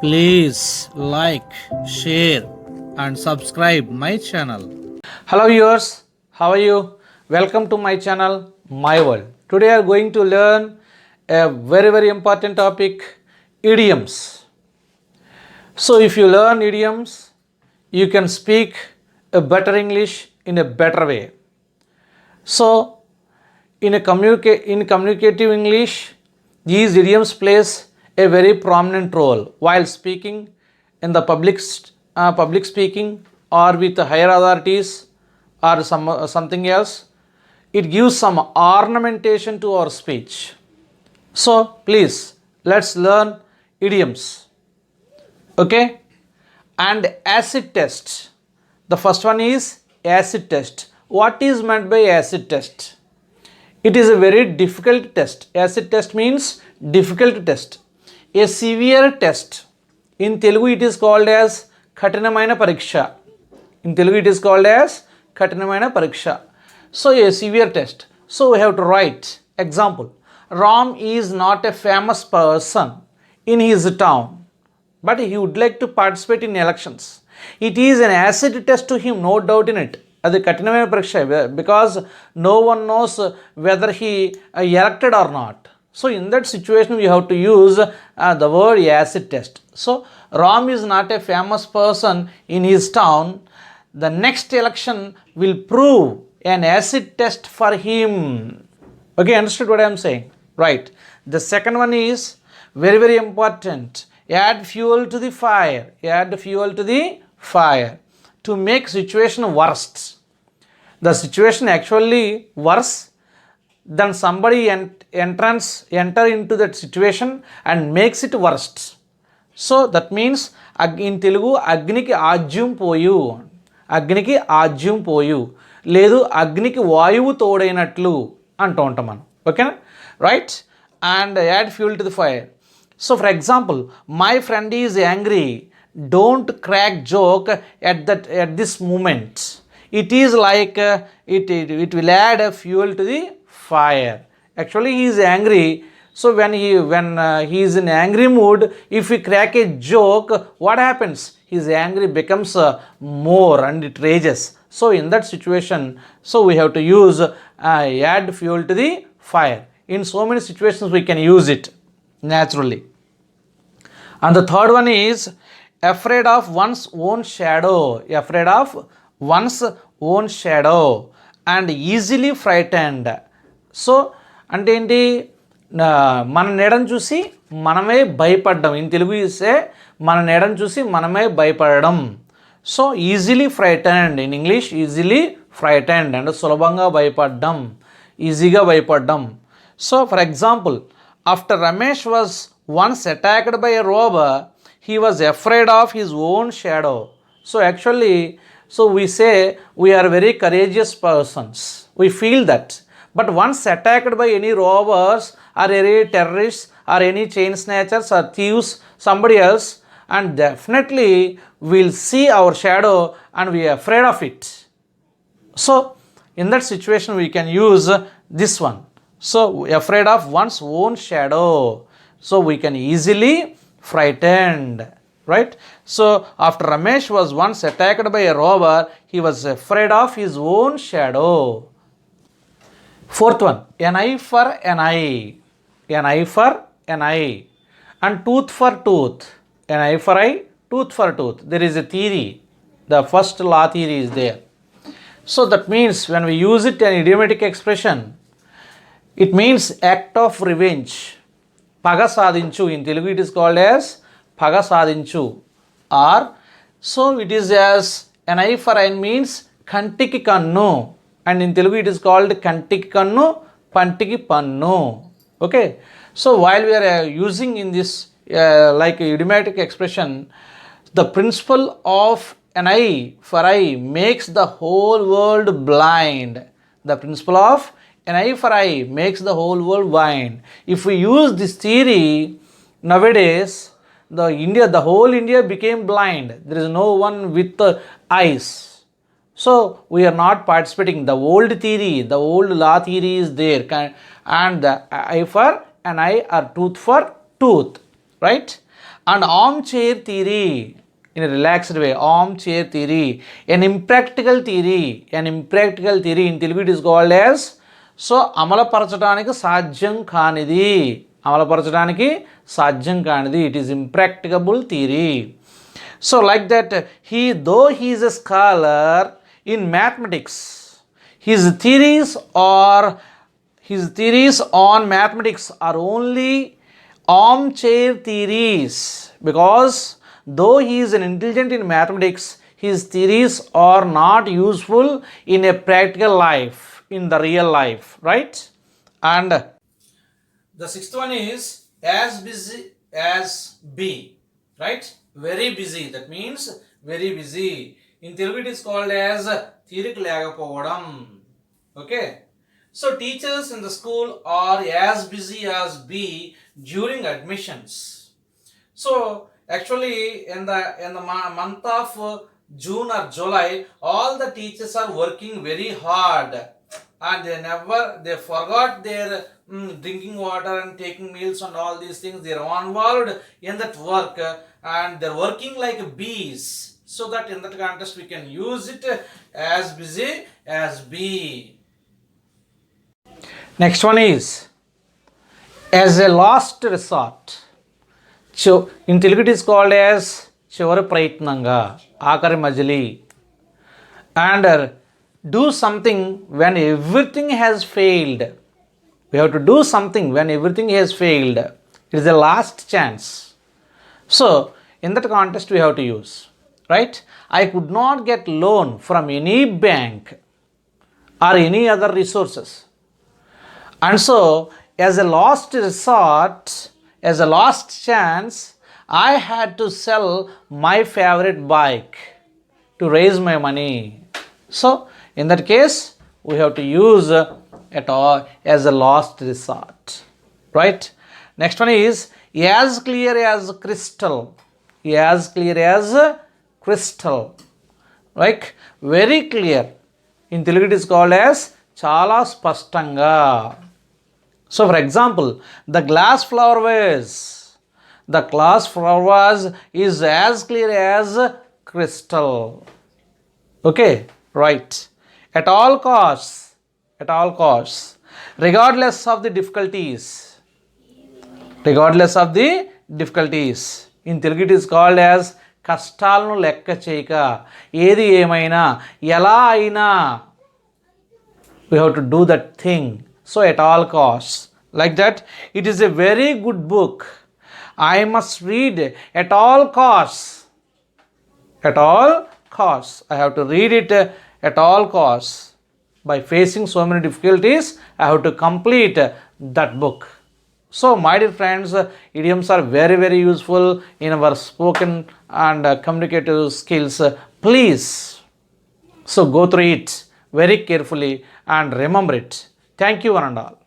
Please like, share, and subscribe my channel. Hello viewers, how are you? Welcome to my channel, My World. Today we are going to learn a very important topic, idioms. So if you learn idioms, you can speak a better English in a better way. So in communicative English, these idioms plays a very prominent role while speaking in the public speaking or with higher authorities or something else. It gives some ornamentation to our speech. So please let's learn idioms. Okay, and acid test. The first one is acid test. What is meant by acid test? It is a very difficult test. Acid test means difficult test. A severe test. In Telugu it is called as Katinamaina Pariksha. In Telugu it is called as Katinamaina Pariksha. So a severe test. So we have to write. Example. Ram is not a famous person in his town, but he would like to participate in elections. It is an acid test to him, no doubt in it. Adi Katinamaina Pariksha, because no one knows whether he elected or not. So in that situation we have to use the word acid test. So Ram is not a famous person in his town. The next election will prove an acid test for him. Okay, understood what I am saying? Right. The second one is very important. Add fuel to the fire. Add fuel to the fire to make situation worst. The situation actually worse, then somebody enter into that situation and makes it worst. So that means in Telugu అగ్నికి ఆజ్యం పోయు, అగ్నికి ఆజ్యం పోయు, లేదు అగ్నికి వాయువు తోడైనట్లు అంటూ ఉంటాం మనం. ఓకేనా? Right. And add fuel to the fire. So for example, my friend is angry, don't crack joke at this moment. It is like it will add a fuel to the fire. Actually he is angry, so when he is in angry mood, if we crack a joke, what happens? His anger becomes more and it rages. So in that situation, so we have to use add fuel to the fire. In so many situations we can use it naturally. And the third one is afraid of one's own shadow. Afraid of one's own shadow and easily frightened. So అంటే ఏంటి, మన నీడను చూసి మనమే భయపడ్డం. In Telugu ఇస్తే మన నీడను చూసి మనమే భయపడడం. So easily frightened, in English easily frightened అంటే సులభంగా భయపడ్డం, ఈజీగా భయపడ్డం. So for example, after Ramesh was once attacked by a robber, he was afraid of his own shadow. So actually, so we say we are very courageous persons. We feel that. But once attacked by any robbers or any terrorists or any chain snatchers or thieves, somebody else, and definitely we'll see our shadow and we are afraid of it. So in that situation we can use this one. So afraid of one's own shadow. So we can easily frightened, right? So after Ramesh was once attacked by a robber, he was afraid of his own shadow. Fourth one, an eye for an eye. An eye for an eye. And tooth for tooth. An eye for eye, tooth for tooth. There is a theory. The first law theory is there. So that means when we use it an idiomatic expression, it means act of revenge. పగ సాధించు. In Telugu it is called as పగ సాధించు. Or so it is as an eye for eye means కంటికి కన్ను, and in Telugu it is called కంటికి కన్ను పంటికి పన్ను. Okay, so while we are using in this like idiomatic expression, the principle of an eye for eye makes the whole world blind. The principle of an eye for eye makes the whole world blind. If we use this theory nowadays, the whole India became blind. There is no one with eyes. So we are not participating. The old theory, the old law theory is there, and the eye for an eye or tooth for tooth, right? and armchair theory in a relaxed way. Armchair theory, an impractical theory in Telugu it is called as, so అమలుపరచడానికి సాధ్యం కానిది, it is impracticable theory. So like that, though he is a scholar in mathematics, his theories on mathematics are only armchair theories, because though he is an intelligent in mathematics, his theories are not useful in a practical life, in the real life, right? And the sixth one is as busy as be, right? Very busy, that means very busy. In Telugu it is called as తీరిక లేకపోవడం. Okay, so teachers in the school are as busy as be during admissions. So actually in the month of June or July, all the teachers are working very hard, and they forgot their drinking water and taking meals and all these things. They are involved in that work, and they're working like bees. So that in that context we can use it as busy as bee. Next one is as a last resort. So in Telugu it is called as చివరి ప్రయత్నంగా, ఆఖరి మజిలీ. And do something when everything has failed. We have to do something when everything has failed. It is a last chance. So in that context we have to use, right? I could not get loan from any bank or any other resources, and so as a last resort, as a last chance, I had to sell my favorite bike to raise my money. So in that case we have to use at all as a last resort, right? Next one is as clear as crystal. As clear as crystal, like very clear. In Telugu it is called as చాలా స్పష్టంగా. So for example, the glass flower vase is as clear as crystal. Okay, right. At all costs, regardless of the difficulties. In Telugu it is called as కష్టాలను లెక్క చేయక, ఏది ఏమైనా, ఎలా అయినా, we have to do that thing. So at all costs, like that, it is a very good book. I must read at all costs. I have to read it at all costs. By facing so many difficulties, I have to complete that book. So my dear friends, idioms are very, very useful in our spoken and communicative skills. Please, so go through it very carefully and remember it. Thank you one and all.